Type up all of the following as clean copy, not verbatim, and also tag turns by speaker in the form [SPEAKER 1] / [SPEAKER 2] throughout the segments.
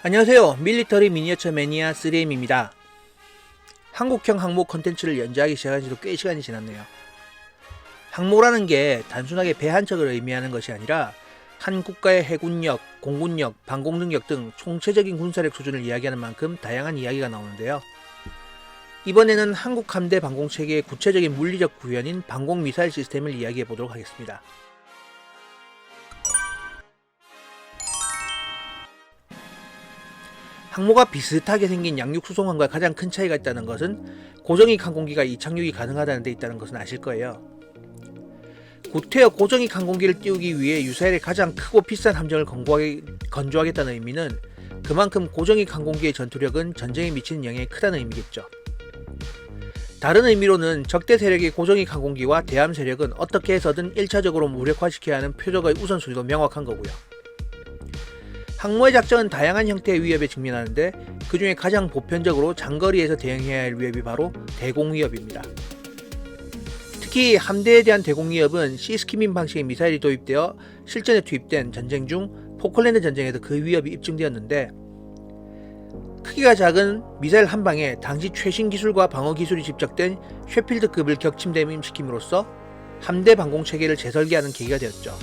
[SPEAKER 1] 안녕하세요. 밀리터리 미니어처 매니아 3M입니다. 한국형 항모 컨텐츠를 연재하기 시작한 지도 꽤 시간이 지났네요. 항모라는 게 단순하게 배 한 척을 의미하는 것이 아니라 한 국가의 해군력, 공군력, 방공 능력 등 총체적인 군사력 수준을 이야기하는 만큼 다양한 이야기가 나오는데요. 이번에는 한국 함대 방공 체계의 구체적인 물리적 구현인 방공 미사일 시스템을 이야기해 보도록 하겠습니다. 항모가 비슷하게 생긴 양육 수송함과 가장 큰 차이가 있다는 것은 고정익 항공기가 이착륙이 가능하다는 데 있다는 것은 아실 거예요. 구태여 고정익 항공기를 띄우기 위해 유사일의 가장 크고 비싼 함정을 건조하겠다는 의미는 그만큼 고정익 항공기의 전투력은 전쟁에 미치는 영향이 크다는 의미겠죠. 다른 의미로는 적대 세력의 고정익 항공기와 대함 세력은 어떻게 해서든 1차적으로 무력화시켜야 하는 표적의 우선순위도 명확한 거고요. 항모의 작전은 다양한 형태의 위협에 직면하는데 그 중에 가장 보편적으로 장거리에서 대응해야 할 위협이 바로 대공위협입니다. 특히 함대에 대한 대공위협은 시스키민 방식의 미사일이 도입되어 실전에 투입된 전쟁 중 포클랜드 전쟁에서 그 위협이 입증되었는데, 크기가 작은 미사일 한 방에 당시 최신 기술과 방어 기술이 집적된 셰필드급을 격침시킴으로써 함대 방공 체계를 재설계하는 계기가 되었죠.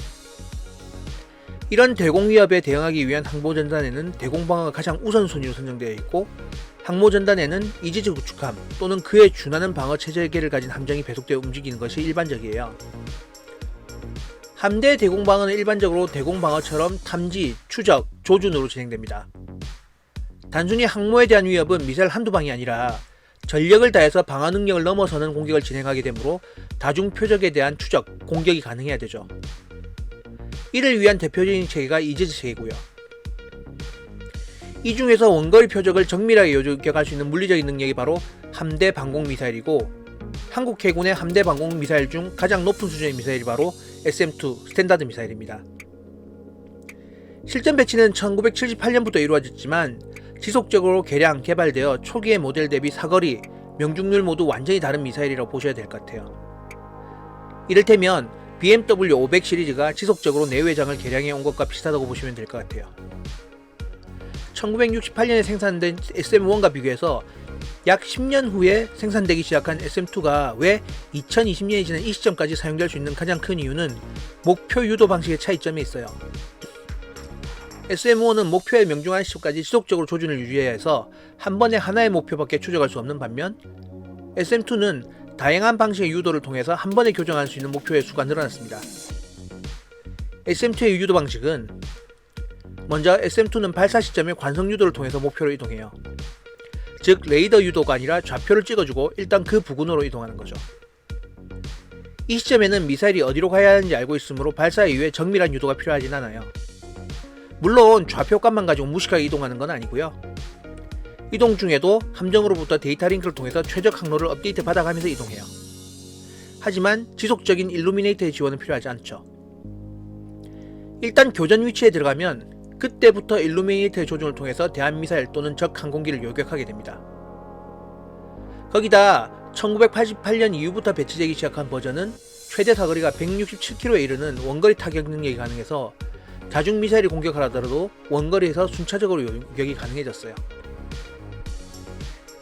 [SPEAKER 1] 이런 대공위협에 대응하기 위한 항모전단에는 대공방어가 가장 우선순위로 선정되어 있고, 항모전단에는 이지즈 구축함 또는 그에 준하는 방어 체계를 가진 함정이 배속되어 움직이는 것이 일반적이에요. 함대 대공방어는 일반적으로 대공방어처럼 탐지, 추적, 조준으로 진행됩니다. 단순히 항모에 대한 위협은 미사일 한두 방이 아니라 전력을 다해서 방어 능력을 넘어서는 공격을 진행하게 되므로 다중 표적에 대한 추적, 공격이 가능해야 되죠. 이를 위한 대표적인 체계가 이지즈 체계고요. 이 중에서 원거리 표적을 정밀하게 요격할 수 있는 물리적인 능력이 바로 함대 방공 미사일이고, 한국 해군의 함대 방공 미사일 중 가장 높은 수준의 미사일이 바로 SM-2 스탠다드 미사일입니다. 실전 배치는 1978년부터 이루어졌지만 지속적으로 개량, 개발되어 초기의 모델 대비 사거리, 명중률 모두 완전히 다른 미사일이라고 보셔야 될 것 같아요. 이를테면 BMW 500 시리즈가 지속적으로 내외장을 개량해 온 것과 비슷하다고 보시면 될 것 같아요. 1968년에 생산된 SM1과 비교해서 약 10년 후에 생산되기 시작한 SM2가 왜 2020년이 지난 이 시점까지 사용될 수 있는 가장 큰 이유는 목표 유도 방식의 차이점이 있어요. SM1은 목표에 명중한 시점까지 지속적으로 조준을 유지해야 해서 한 번에 하나의 목표밖에 추적할 수 없는 반면, SM2는 다양한 방식의 유도를 통해서 한 번에 교정할 수 있는 목표의 수가 늘어났습니다. SM2의 유도 방식은 먼저 SM2는 발사 시점의 관성 유도를 통해서 목표로 이동해요. 즉 레이더 유도가 아니라 좌표를 찍어주고 일단 그 부근으로 이동하는 거죠. 이 시점에는 미사일이 어디로 가야 하는지 알고 있으므로 발사 이후에 정밀한 유도가 필요하진 않아요. 물론 좌표값만 가지고 무식하게 이동하는 건 아니고요. 이동 중에도 함정으로부터 데이터 링크를 통해서 최적 항로를 업데이트 받아가면서 이동해요. 하지만 지속적인 일루미네이터의 지원은 필요하지 않죠. 일단 교전 위치에 들어가면 그때부터 일루미네이터의 조준을 통해서 대한미사일 또는 적 항공기를 요격하게 됩니다. 거기다 1988년 이후부터 배치되기 시작한 버전은 최대 사거리가 167km에 이르는 원거리 타격 능력이 가능해서 다중미사일이 공격하더라도 원거리에서 순차적으로 요격이 가능해졌어요.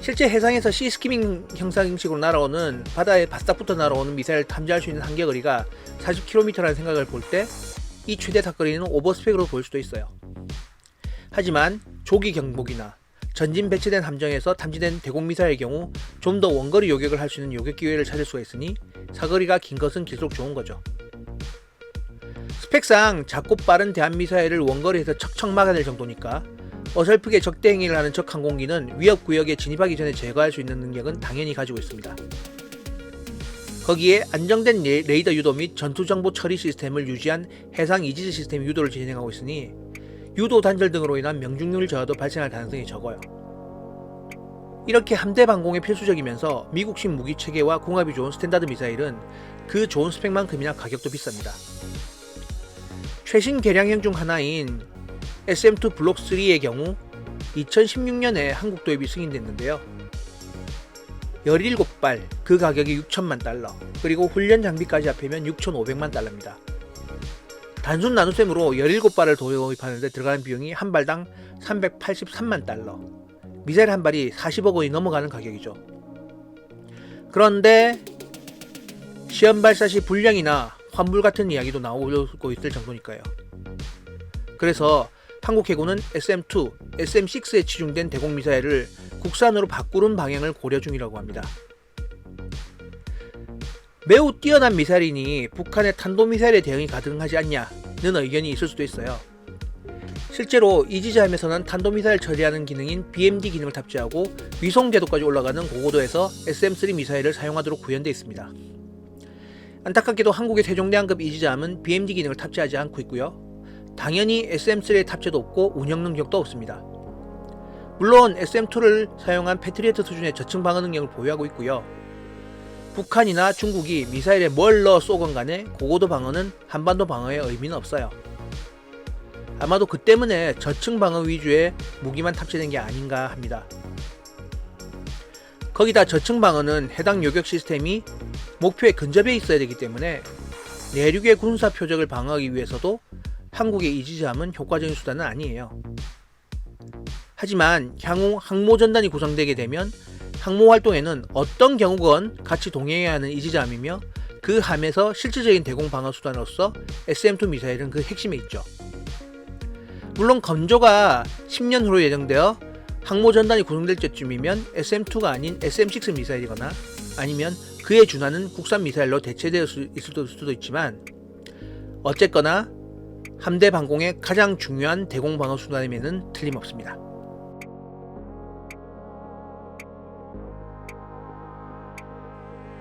[SPEAKER 1] 실제 해상에서 시스키밍 형상식으로 날아오는, 바다에 바싹 붙어 날아오는 미사일을 탐지할 수 있는 한계거리가 40km라는 생각을 볼 때 이 최대 사거리는 오버스펙으로 보일 수도 있어요. 하지만 조기 경보기나 전진 배치된 함정에서 탐지된 대공미사일의 경우 좀 더 원거리 요격을 할 수 있는 요격 기회를 찾을 수가 있으니 사거리가 긴 것은 길수록 좋은 거죠. 스펙상 작고 빠른 대한미사일을 원거리에서 척척 막아낼 정도니까 어설프게 적대 행위를 하는 적 항공기는 위협구역에 진입하기 전에 제거할 수 있는 능력은 당연히 가지고 있습니다. 거기에 안정된 레이더 유도 및 전투정보 처리 시스템을 유지한 해상 이지즈 시스템 유도를 진행하고 있으니 유도 단절 등으로 인한 명중률 저하도 발생할 가능성이 적어요. 이렇게 함대 방공에 필수적이면서 미국식 무기 체계와 궁합이 좋은 스탠다드 미사일은 그 좋은 스펙만큼이나 가격도 비쌉니다. 최신 개량형 중 하나인 SM2 블록 3의 경우 2016년에 한국 도입이 승인됐는데요. 17발, 그 가격이 $6,000만, 그리고 훈련 장비까지 합하면 $6,500만. 단순 나눗셈으로 17발을 도입하는 데 들어가는 비용이 한 발당 383만 달러, 미사일 한 발이 40억 원이 넘어가는 가격이죠. 그런데 시험 발사 시 불량이나 환불 같은 이야기도 나오고 있을 정도니까요. 그래서 한국 해군은 SM-2, SM-6에 치중된 대공 미사일을 국산으로 바꾸는 방향을 고려 중이라고 합니다. 매우 뛰어난 미사일이니 북한의 탄도미사일에 대응이 가능하지 않냐는 의견이 있을 수도 있어요. 실제로 이지자함에서는 탄도미사일 처리하는 기능인 BMD 기능을 탑재하고 위성 궤도까지 올라가는 고고도에서 SM-3 미사일을 사용하도록 구현되어 있습니다. 안타깝게도 한국의 세종대왕급 이지자함은 BMD 기능을 탑재하지 않고 있고요. 당연히 SM-3의 탑재도 없고 운영 능력도 없습니다. 물론 SM-2를 사용한 패트리어트 수준의 저층 방어 능력을 보유하고 있고요. 북한이나 중국이 미사일에 뭘 넣어 쏘건 간에 고고도 방어는 한반도 방어에 의미는 없어요. 아마도 그 때문에 저층 방어 위주의 무기만 탑재된 게 아닌가 합니다. 거기다 저층 방어는 해당 요격 시스템이 목표에 근접해 있어야 되기 때문에 내륙의 군사 표적을 방어하기 위해서도 한국의 이지자함은 효과적인 수단은 아니에요. 하지만 향후 항모전단이 구성되게 되면 항모활동에는 어떤 경우건 같이 동행해야 하는 이지자함이며 그 함에서 실질적인 대공 방어 수단으로서 SM-2 미사일은 그 핵심에 있죠. 물론 건조가 10년 후로 예정되어 항모전단이 구성될 때쯤이면 SM-2가 아닌 SM-6 미사일이거나 아니면 그에 준하는 국산 미사일로 대체될 수도 있지만 어쨌거나 함대 방공의 가장 중요한 대공 방어 수단임에는 틀림없습니다.